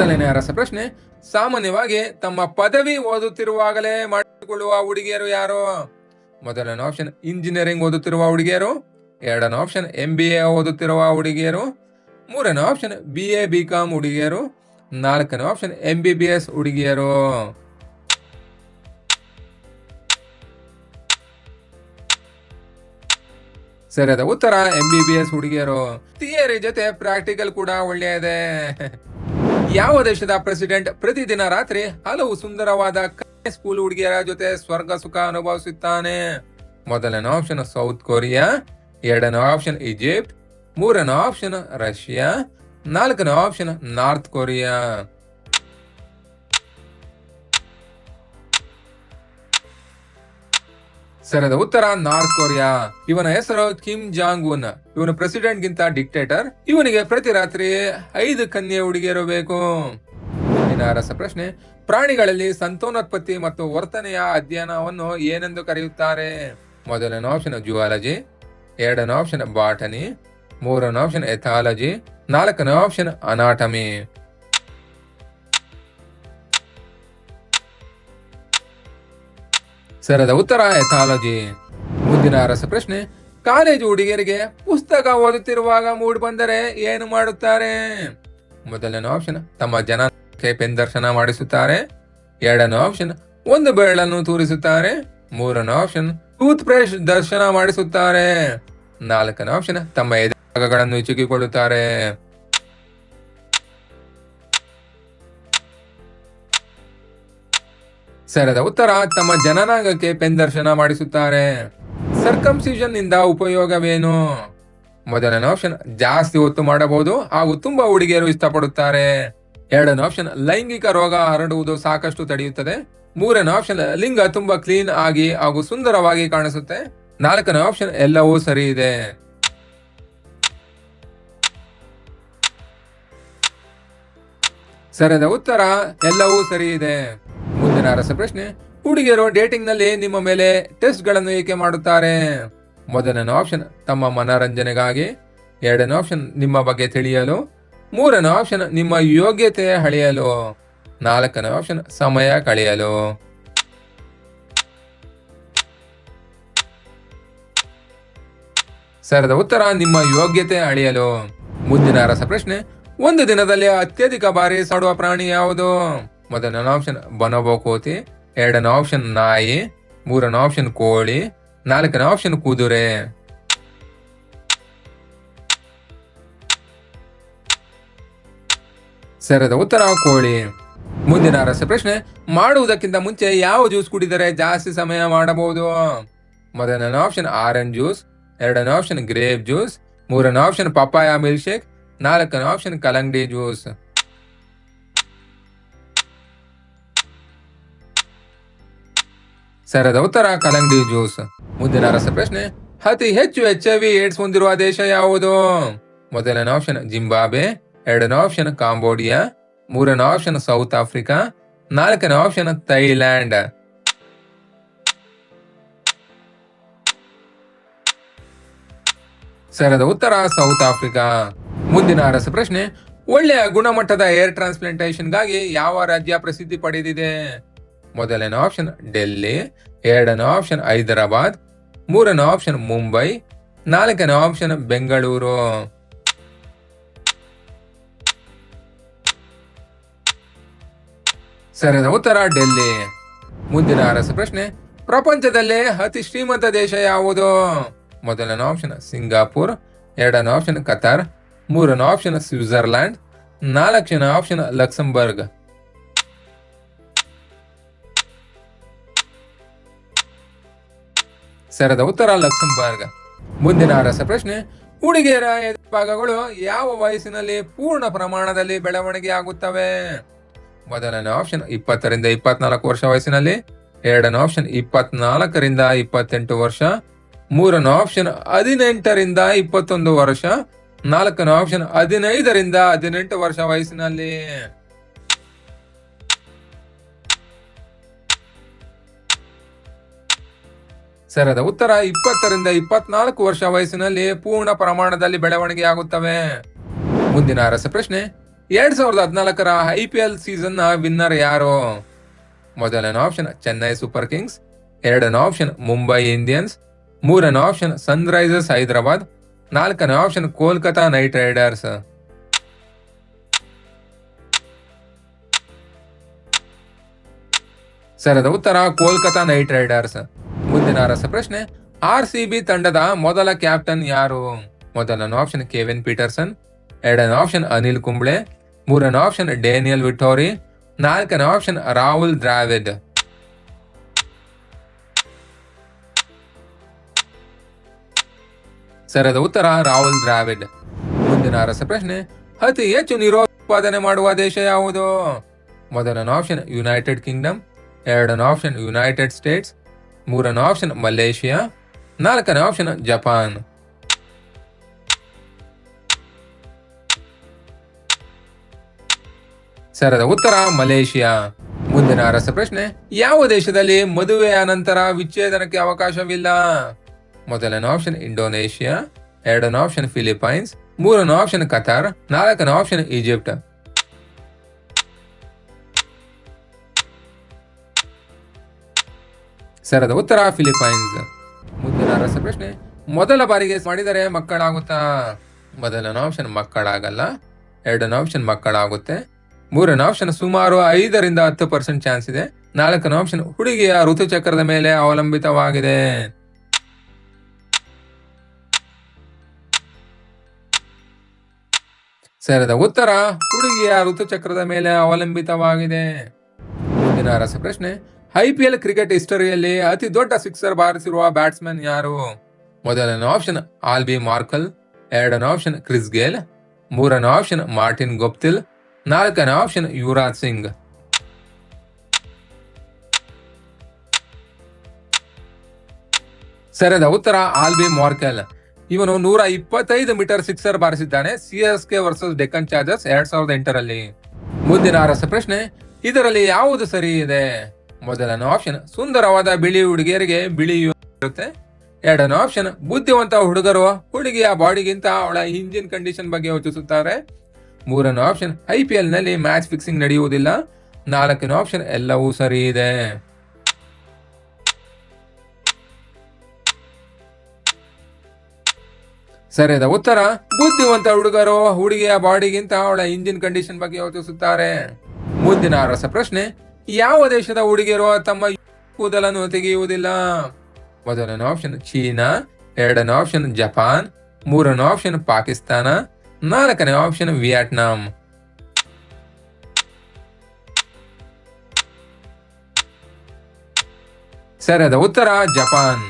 ಮೊದಲನೇ ರಸಪ್ರಶ್ನೆ, ಸಾಮಾನ್ಯವಾಗಿ ತಮ್ಮ ಪದವಿ ಓದುತ್ತಿರುವಾಗಲೇ ಮಾಡಿಕೊಳ್ಳುವ ಹುಡುಗಿಯರು ಯಾರು? ಮೊದಲನೇ ಆಪ್ಷನ್ ಇಂಜಿನಿಯರಿಂಗ್ ಓದುತ್ತಿರುವ ಹುಡುಗಿಯರು, ಎರಡನೇ ಆಪ್ಷನ್ MBA ಓದುತ್ತಿರುವ ಹುಡುಗಿಯರು, ಮೂರನೇ ಆಪ್ಷನ್ BA BCom ಹುಡುಗಿಯರು, ನಾಲ್ಕನೇ ಆಪ್ಷನ್ MBBS ಹುಡುಗಿಯರು. ಸರಿಯಾದ ಉತ್ತರ MBBS ಹುಡುಗಿಯರು. ಥಿಯರಿ ಜೊತೆ ಪ್ರಾಕ್ಟಿಕಲ್ ಕೂಡ ಒಳ್ಳೆಯದೆ. ಯಾವ ದೇಶದ ಪ್ರೆಸಿಡೆಂಟ್ ಪ್ರತಿದಿನ ರಾತ್ರಿ ಹಲವು ಸುಂದರವಾದ ಸ್ಕೂಲ್ ಹುಡುಗಿಯರ ಜೊತೆ ಸ್ವರ್ಗ ಸುಖ ಅನುಭವಿಸುತ್ತಾನೆ? ಮೊದಲನೇ ಆಪ್ಷನ್ ಸೌತ್ ಕೊರಿಯಾ, ಎರಡನೇ ಆಪ್ಷನ್ ಈಜಿಪ್ಟ್, ಮೂರನೇ ಆಪ್ಷನ್ ರಷ್ಯಾ, ನಾಲ್ಕನೇ ಆಪ್ಷನ್ ನಾರ್ತ್ ಕೊರಿಯಾ. ಸರಿಯಾದ ಉತ್ತರ ನಾರ್ತ್ ಕೊರಿಯಾ. ಇವನ ಹೆಸರು ಕಿಮ್ ಜಾಂಗ್ ಉನ್. ಇವನು ಪ್ರೆಸಿಡೆಂಟ್ ಗಿಂತ ಡಿಕ್ಟೇಟರ್. ಇವನಿಗೆ ಪ್ರತಿ ರಾತ್ರಿ 5 ಕನ್ಯೆ ಹುಡುಗಿಯರು ಬೇಕು. ಮುಂದಿನ ರಸಪ್ರಶ್ನೆ, ಪ್ರಾಣಿಗಳಲ್ಲಿ ಸಂತಾನೋತ್ಪತ್ತಿ ಮತ್ತು ವರ್ತನೆಯ ಅಧ್ಯಯನವನ್ನು ಏನೆಂದು ಕರೆಯುತ್ತಾರೆ? ಮೊದಲನೇ ಆಪ್ಷನ್ ಜುವಾಲಜಿ, ಎರಡನೇ ಆಪ್ಷನ್ ಬಾಟನಿ, ಮೂರನೇ ಆಪ್ಷನ್ ಎಥಾಲಜಿ, ನಾಲ್ಕನೇ ಆಪ್ಷನ್ ಅನಾಟಮಿ. ಸರಿಯಾದ ಉತ್ತರ ಎಥಾಲಜಿ. ಮುಂದಿನ ರಸಪ್ರಶ್ನೆ, ಕಾಲೇಜು ಹುಡುಗಿಯರಿಗೆ ಪುಸ್ತಕ ಓದುತ್ತಿರುವಾಗ ಮೂಡ್ ಬಂದರೆ ಏನು ಮಾಡುತ್ತಾರೆ? ಮೊದಲನೇ ಆಪ್ಷನ್ ತಮ್ಮ ಜನಾಂಗಕ್ಕೆ ಪೆನ್ ದರ್ಶನ ಮಾಡಿಸುತ್ತಾರೆ, ಎರಡನೇ ಆಪ್ಷನ್ ಒಂದು ಬೆರಳನ್ನು ತೂರಿಸುತ್ತಾರೆ, ಮೂರನೇ ಆಪ್ಷನ್ ಟೂತ್ ಬ್ರಷ್ ದರ್ಶನ ಮಾಡಿಸುತ್ತಾರೆ, ನಾಲ್ಕನೇ ಆಪ್ಷನ್ ತಮ್ಮ ಎದೆ ಭಾಗಗಳನ್ನು ಹಿಚುಕಿಕೊಳ್ಳುತ್ತಾರೆ. ಸರಿಯಾದ ಉತ್ತರ ತಮ್ಮ ಜನನಾಂಗಕ್ಕೆ ಪೆನ್ ದರ್ಶನ ಮಾಡಿಸುತ್ತಾರೆ. ಸರ್ಕಮ್ಸಿಷನ್ ನಿಂದ ಉಪಯೋಗವೇನು? ಮೊದಲನೇ ಆಪ್ಷನ್ ಜಾಸ್ತಿ ಹೊತ್ತು ಮಾಡಬಹುದು ಹಾಗೂ ತುಂಬಾ ಹುಡುಗಿಯರು ಇಷ್ಟಪಡುತ್ತಾರೆ, ಎರಡನೇ ಆಪ್ಷನ್ ಲೈಂಗಿಕ ರೋಗ ಹರಡುವುದು ಸಾಕಷ್ಟು ತಡೆಯುತ್ತದೆ, ಮೂರನೇ ಆಪ್ಷನ್ ಲಿಂಗ ತುಂಬಾ ಕ್ಲೀನ್ ಆಗಿ ಹಾಗೂ ಸುಂದರವಾಗಿ ಕಾಣಿಸುತ್ತೆ, ನಾಲ್ಕನೇ ಆಪ್ಷನ್ ಎಲ್ಲವೂ ಸರಿ ಇದೆ. ಸರಿಯಾದ ಉತ್ತರ ಎಲ್ಲವೂ ಸರಿ ಇದೆ. ಮುಂದಿನ ರಸಪ್ರಶ್ನೆ, ಹುಡುಗಿಯರು ಡೇಟಿಂಗ್ ನಲ್ಲಿ ನಿಮ್ಮ ಮೇಲೆ ಟೆಸ್ಟ್ ಗಳನ್ನು ಏಕೆ ಮಾಡುತ್ತಾರೆ? ಮೊದಲನೇ ಆಪ್ಷನ್ ತಮ್ಮ ಮನರಂಜನೆಗಾಗಿ, ಎರಡನೇ ಆಪ್ಷನ್ ನಿಮ್ಮ ಬಗ್ಗೆ ತಿಳಿಯಲು, ಮೂರನೇ ಆಪ್ಷನ್ ನಿಮ್ಮ ಯೋಗ್ಯತೆ ಅಳೆಯಲು, ನಾಲ್ಕನೇ ಆಪ್ಷನ್ ಸಮಯ ಕಳೆಯಲು. ಸರಿಯಾದ ಉತ್ತರ ನಿಮ್ಮ ಯೋಗ್ಯತೆ ಅಳೆಯಲು. ಮುಂದಿನ ರಸಪ್ರಶ್ನೆ, ಒಂದು ದಿನದಲ್ಲಿ ಅತ್ಯಧಿಕ ಬಾರಿ ಸಾಡುವ ಪ್ರಾಣಿ ಯಾವುದು? ಮೊದಲನೇ ಆಪ್ಷನ್ ಬೊನೊಬೊ ಕೋತಿ, ಎರಡನೇ ಆಪ್ಷನ್ ನಾಯಿ, ಮೂರನೇ ಆಪ್ಷನ್ ಕೋಳಿ, ನಾಲ್ಕನೇ ಆಪ್ಷನ್ ಕುದುರೆ. ಸರಿಯಾದ ಉತ್ತರ ಕೋಳಿ. ಮುಂದಿನ ರಸಪ್ರಶ್ನೆ, ಮಾಡುವುದಕ್ಕಿಂತ ಮುಂಚೆ ಯಾವ ಜ್ಯೂಸ್ ಕುಡಿದರೆ ಜಾಸ್ತಿ ಸಮಯ ಮಾಡಬಹುದು? ಮೊದಲನೇ ಆಪ್ಷನ್ ಆರೆಂಜ್ ಜ್ಯೂಸ್, ಎರಡನೇ ಆಪ್ಷನ್ ಗ್ರೇಪ್ ಜ್ಯೂಸ್, ಮೂರನೇ ಆಪ್ಷನ್ ಪಪ್ಪಾಯ ಮಿಲ್ಕ್ ಶೇಕ್, ನಾಲ್ಕನೇ ಆಪ್ಷನ್ ಕಲಂಗಡಿ ಜ್ಯೂಸ್. ಸರಿಯಾದ ಉತ್ತರ ಕಲಂಗಡಿ ಜ್ಯೂಸ್. ಮುಂದಿನ ರಸಪ್ರಶ್ನೆ, ಅತಿ ಹೆಚ್ಚು HIV ಏಡ್ಸ್ ಹೊಂದಿರುವ ದೇಶ ಯಾವುದು? ಮೊದಲನೇ ಆಪ್ಷನ್ ಜಿಂಬಾಬ್ವೆ, ಎರಡನೇ ಆಪ್ಷನ್ ಕಾಂಬೋಡಿಯಾ, ಮೂರನೇ ಆಪ್ಷನ್ ಸೌತ್ ಆಫ್ರಿಕಾ, ನಾಲ್ಕನೇ ಆಪ್ಷನ್ ಥೈಲ್ಯಾಂಡ್. ಸರಿಯಾದ ಉತ್ತರ ಸೌತ್ ಆಫ್ರಿಕಾ. ಮುಂದಿನ ರಸಪ್ರಶ್ನೆ, ಒಳ್ಳೆಯ ಗುಣಮಟ್ಟದ ಏರ್ ಟ್ರಾನ್ಸ್ಪ್ಲಾಂಟೇಶನ್ಗಾಗಿ ಯಾವ ರಾಜ್ಯ ಪ್ರಸಿದ್ಧಿ ಪಡೆದಿದೆ? ಮೊದಲನೇ ಆಪ್ಷನ್ ಡೆಲ್ಲಿ, ಎರಡನೇ ಆಪ್ಷನ್ ಹೈದರಾಬಾದ್, ಮೂರನೇ ಆಪ್ಷನ್ ಮುಂಬೈ, ನಾಲ್ಕನೇ ಆಪ್ಷನ್ ಬೆಂಗಳೂರು. ಸರಿಯಾದ ಉತ್ತರ ಡೆಲ್ಲಿ. ಮುಂದಿನ ರಸಪ್ರಶ್ನೆ, ಪ್ರಪಂಚದಲ್ಲೇ ಅತಿ ಶ್ರೀಮಂತ ದೇಶ ಯಾವುದು? ಮೊದಲನೇ ಆಪ್ಷನ್ ಸಿಂಗಾಪುರ್, ಎರಡನೇ ಆಪ್ಷನ್ ಕತಾರ್, ಮೂರನೇ ಆಪ್ಷನ್ ಸ್ವಿಟ್ಜರ್ಲ್ಯಾಂಡ್, ನಾಲ್ಕನೇ ಆಪ್ಷನ್ ಲಕ್ಸಂಬರ್ಗ್. ಸರಿಯಾದ ಉತ್ತರ ಲಕ್ಸಂಬರ್ಗ್. ಮುಂದಿನ ರಸಪ್ರಶ್ನೆ, ಹುಡುಗಿಯರ ಭಾಗಗಳು ಯಾವ ವಯಸ್ಸಿನಲ್ಲಿ ಪೂರ್ಣ ಪ್ರಮಾಣದಲ್ಲಿ ಬೆಳವಣಿಗೆ ಆಗುತ್ತವೆ? ಮೊದಲನೇ ಆಪ್ಷನ್ 20 ರಿಂದ 24 ವರ್ಷ ವಯಸ್ಸಿನಲ್ಲಿ, ಎರಡನೇ ಆಪ್ಷನ್ 24 ರಿಂದ 28 ವರ್ಷ, ಮೂರನೇ ಆಪ್ಷನ್ 18 ರಿಂದ 21 ವರ್ಷ, ನಾಲ್ಕನೇ ಆಪ್ಷನ್ 15 ರಿಂದ 18 ವರ್ಷ ವಯಸ್ಸಿನಲ್ಲಿ. ಸರಿಯಾದ ಉತ್ತರ 20 ರಿಂದ 24 ವರ್ಷ ವಯಸ್ಸಿನಲ್ಲಿ ಪೂರ್ಣ ಪ್ರಮಾಣದಲ್ಲಿ ಬೆಳವಣಿಗೆ ಆಗುತ್ತವೆ. ಮುಂದಿನ ರಸಪ್ರಶ್ನೆ, 2014ರ IPL ಸೀಸನ್ ನ ವಿನ್ನರ್ ಯಾರು? ಮೊದಲನೇ ಆಪ್ಷನ್ ಚೆನ್ನೈ ಸೂಪರ್ ಕಿಂಗ್ಸ್, ಎರಡನೇ ಆಪ್ಷನ್ ಮುಂಬೈ ಇಂಡಿಯನ್ಸ್, ಮೂರನೇ ಆಪ್ಷನ್ ಸನ್ರೈಸರ್ಸ್ ಹೈದರಾಬಾದ್, ನಾಲ್ಕನೇ ಆಪ್ಷನ್ ಕೋಲ್ಕತಾ ನೈಟ್ ರೈಡರ್ಸ್. ಸರಿಯಾದ ಉತ್ತರ ಕೋಲ್ಕತಾ ನೈಟ್ ರೈಡರ್ಸ್. ಮುಂದಿನ ರಸಪ್ರಶ್ನೆ, RCB ತಂಡದ ಮೊದಲ ಕ್ಯಾಪ್ಟನ್ ಯಾರು? ಮೊದಲನೇ ಆಪ್ಷನ್ ಕೆವಿನ್ ಪೀಟರ್ಸನ್, ಎರಡನೇ ಆಪ್ಷನ್ ಅನಿಲ್ ಕುಂಬ್ಳೆ, ಮೂರನೇ ಆಪ್ಷನ್ ಡೇನಿಯಲ್ ವಿಟೋರಿ, ನಾಲ್ಕನೇ ಆಪ್ಷನ್ ರಾಹುಲ್ ದ್ರಾವಿಡ್. ಸರಿಯಾದ ಉತ್ತರ ರಾಹುಲ್ ದ್ರಾವಿಡ್. ಮುಂದಿನ ರಸಪ್ರಶ್ನೆ, ಅತಿ ಹೆಚ್ಚು ನೀರು ಉತ್ಪಾದನೆ ಮಾಡುವ ದೇಶ ಯಾವುದು? ಮೊದಲನೇ ಆಪ್ಷನ್ ಯುನೈಟೆಡ್ ಕಿಂಗ್ಡಮ್, ಎರಡನೇ ಆಪ್ಷನ್ ಯುನೈಟೆಡ್ ಸ್ಟೇಟ್ಸ್, ಮೂರನೇ ಆಪ್ಷನ್ ಮಲೇಷಿಯಾ, ನಾಲ್ಕನೇ ಆಪ್ಷನ್ ಜಪಾನ್. ಸರಿಯಾದ ಉತ್ತರ ಮಲೇಷಿಯಾ. ಮುಂದಿನ ರಸಪ್ರಶ್ನೆ, ಯಾವ ದೇಶದಲ್ಲಿ ಮದುವೆಯ ನಂತರ ವಿಚ್ಛೇದನಕ್ಕೆ ಅವಕಾಶವಿಲ್ಲ? ಮೊದಲನೇ ಆಪ್ಷನ್ ಇಂಡೋನೇಷಿಯಾ, ಎರಡನೇ ಆಪ್ಷನ್ ಫಿಲಿಪೈನ್ಸ್, ಮೂರನೇ ಆಪ್ಷನ್ ಕತಾರ್, ನಾಲ್ಕನೇ ಆಪ್ಷನ್ ಈಜಿಪ್ಟ್. ಸರಿಯಾದ ಉತ್ತರ ಫಿಲಿಪೈನ್ಸ್. ಮುಂದಿನ ರಸಪ್ರಶ್ನೆ, ಮೊದಲ ಬಾರಿಗೆ ಮಾಡಿದರೆ ಮಕ್ಕಳಾಗುತ್ತಾ? ಮೊದಲನೇ ಆಪ್ಷನ್ ಮಕ್ಕಳಾಗಲ್ಲ, ಎರಡನೇ ಆಪ್ಷನ್ ಮಕ್ಕಳಾಗುತ್ತೆ, ಮೂರನೇ ಆಪ್ಷನ್ ಸುಮಾರು 5ರಿಂದ 10% ಚಾನ್ಸ್ ಇದೆ, ನಾಲ್ಕನೇ ಆಪ್ಷನ್ ಹುಡುಗಿಯ ಋತುಚಕ್ರದ ಮೇಲೆ ಅವಲಂಬಿತವಾಗಿದೆ. ಸರಿಯಾದ ಉತ್ತರ ಹುಡುಗಿಯ ಋತುಚಕ್ರದ ಮೇಲೆ ಅವಲಂಬಿತವಾಗಿದೆ. ಮುಂದಿನ ರಸಪ್ರಶ್ನೆ, IPL ಕ್ರಿಕೆಟ್ ಹಿಸ್ಟರಿಯಲ್ಲಿ ಅತಿ ದೊಡ್ಡ ಸಿಕ್ಸರ್ ಬಾರಿಸಿರುವ ಬ್ಯಾಟ್ಸ್ಮನ್ ಯಾರು? ಮೊದಲನೇ ಆಪ್ಷನ್ ಆಲ್ಬಿ ಮಾರ್ಕಲ್, ಎರಡನೇ ಆಪ್ಷನ್ ಕ್ರಿಸ್ ಗೇಲ್, ಮೂರನೇ ಆಪ್ಷನ್ ಮಾರ್ಟಿನ್ ಗೊಪ್ತಿಲ್, ನಾಲ್ಕನೇ ಆಪ್ಷನ್ ಯುವರಾಜ್ ಸಿಂಗ್. ಸರಿಯಾದ ಉತ್ತರ ಆಲ್ಬಿ ಮಾರ್ಕೆಲ್. ಇವನು 125 ಮೀಟರ್ ಸಿಕ್ಸರ್ ಬಾರಿಸಿದ್ದಾನೆ CSK ವರ್ಸಸ್ ಡೆಕ್ಕನ್ ಚಾರ್ಜರ್ಸ್ 2008ರಲ್ಲಿ. ಮುಂದಿನ ರಸಪ್ರಶ್ನೆ, ಇದರಲ್ಲಿ ಯಾವುದು ಸರಿ ಇದೆ? ಮೊದಲನೇ ಆಪ್ಷನ್ ಸುಂದರವಾದ ಬಿಳಿ ಹುಡುಗಿಯರಿಗೆ ಬಿಳಿ ಇರುತ್ತೆ, ಎರಡನೇ ಆಪ್ಷನ್ ಬುದ್ಧಿವಂತ ಹುಡುಗರು ಹುಡುಗಿಯ ಬಾಡಿಗಿಂತ ಅವಳ ಇಂಜಿನ್ ಕಂಡೀಷನ್ ಬಗ್ಗೆ ಯೋಚಿಸುತ್ತಾರೆ, ಮೂರನೇ ಆಪ್ಷನ್ IPL ನಲ್ಲಿ ಮ್ಯಾಚ್ ಫಿಕ್ಸಿಂಗ್ ನಡೆಯುವುದಿಲ್ಲ, ನಾಲ್ಕನೇ ಆಪ್ಷನ್ ಎಲ್ಲವೂ ಸರಿ ಇದೆ. ಸರಿಯಾದ ಉತ್ತರ ಬುದ್ಧಿವಂತ ಹುಡುಗರು ಹುಡುಗಿಯ ಬಾಡಿಗಿಂತ ಅವಳ ಇಂಜಿನ್ ಕಂಡೀಷನ್ ಬಗ್ಗೆ ಯೋಚಿಸುತ್ತಾರೆ. ಮುಂದಿನ ರಸಪ್ರಶ್ನೆ, ಯಾವ ದೇಶದ ಹುಡುಗಿಯರು ತಮ್ಮ ಕೂದಲನ್ನು ತೆಗೆಯುವುದಿಲ್ಲ? ಮೊದಲನೇ ಆಪ್ಷನ್ ಚೀನಾ, ಎರಡನೇ ಆಪ್ಷನ್ ಜಪಾನ್, ಮೂರನೇ ಆಪ್ಷನ್ ಪಾಕಿಸ್ತಾನ, ನಾಲ್ಕನೇ ಆಪ್ಷನ್ ವಿಯೆಟ್ನಾಂ. ಸರಿಯಾದ ಉತ್ತರ ಜಪಾನ್.